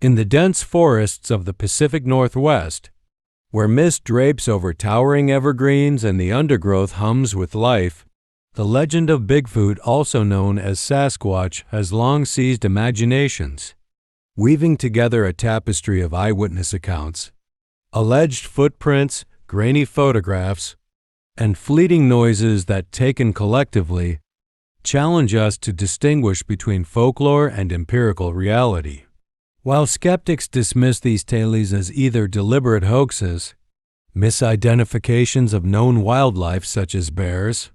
In the dense forests of the Pacific Northwest, where mist drapes over towering evergreens and the undergrowth hums with life, the legend of Bigfoot, also known as Sasquatch, has long seized imaginations, weaving together a tapestry of eyewitness accounts, alleged footprints, grainy photographs, and fleeting noises that, taken collectively, challenge us to distinguish between folklore and empirical reality. While skeptics dismiss these tales as either deliberate hoaxes, misidentifications of known wildlife such as bears,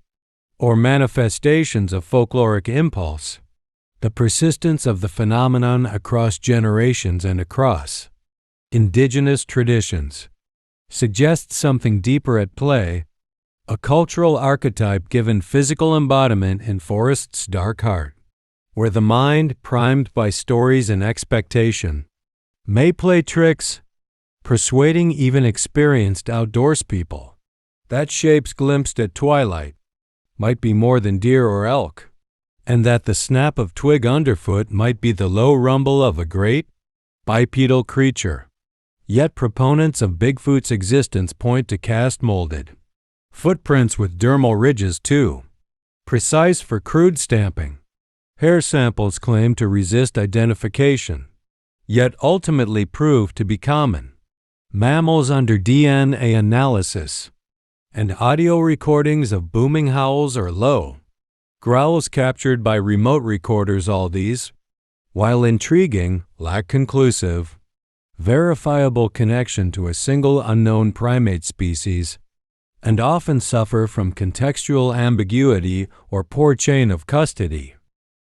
or manifestations of folkloric impulse, the persistence of the phenomenon across generations and across indigenous traditions suggests something deeper at play, a cultural archetype given physical embodiment in forest's dark heart, where the mind, primed by stories and expectation, may play tricks, persuading even experienced outdoors people that shapes glimpsed at twilight might be more than deer or elk, and that the snap of twig underfoot might be the low rumble of a great, bipedal creature. Yet proponents of Bigfoot's existence point to cast-molded footprints with dermal ridges too, precise for crude stamping. Hair samples claim to resist identification, yet ultimately prove to be common. Mammals under DNA analysis, and audio recordings of booming howls or low growls captured by remote recorders. All these, while intriguing, lack conclusive, verifiable connection to a single unknown primate species, and often suffer from contextual ambiguity or poor chain of custody,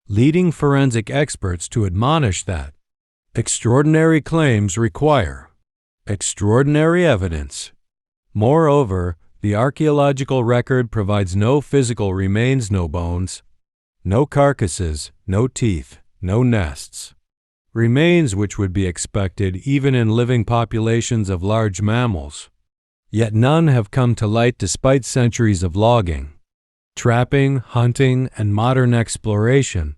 leading forensic experts to admonish that extraordinary claims require extraordinary evidence. Moreover, the archaeological record provides no physical remains, no bones, no carcasses, no teeth, no nests. Remains which would be expected even in living populations of large mammals. Yet none have come to light despite centuries of logging, trapping, hunting, and modern exploration,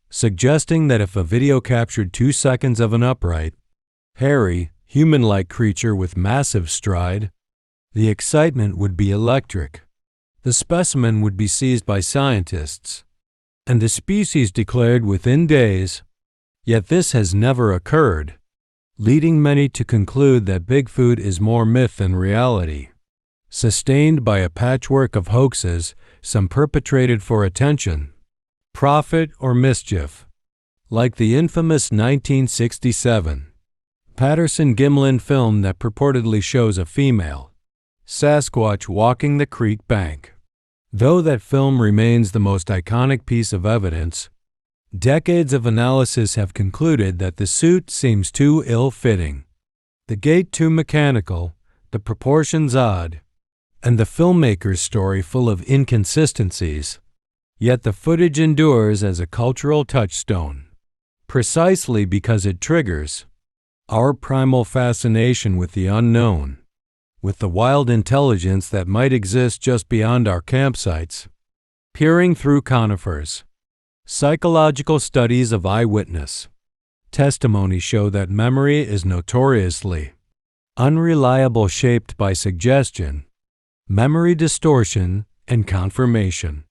suggesting that if a video captured 2 seconds of an upright, hairy, human-like creature with massive stride, the excitement would be electric. The specimen would be seized by scientists, and the species declared within days. Yet this has never occurred, leading many to conclude that Bigfoot is more myth than reality, sustained by a patchwork of hoaxes, some perpetrated for attention, profit, or mischief, like the infamous 1967 Patterson-Gimlin film that purportedly shows a female Sasquatch walking the creek bank. Though that film remains the most iconic piece of evidence, decades of analysis have concluded that the suit seems too ill-fitting, the gait too mechanical, the proportions odd, and the filmmaker's story full of inconsistencies. Yet the footage endures as a cultural touchstone, precisely because it triggers our primal fascination with the unknown, with the wild intelligence that might exist just beyond our campsites. Peering through conifers, psychological studies of eyewitness testimony show that memory is notoriously unreliable, shaped by suggestion, memory distortion, and confirmation.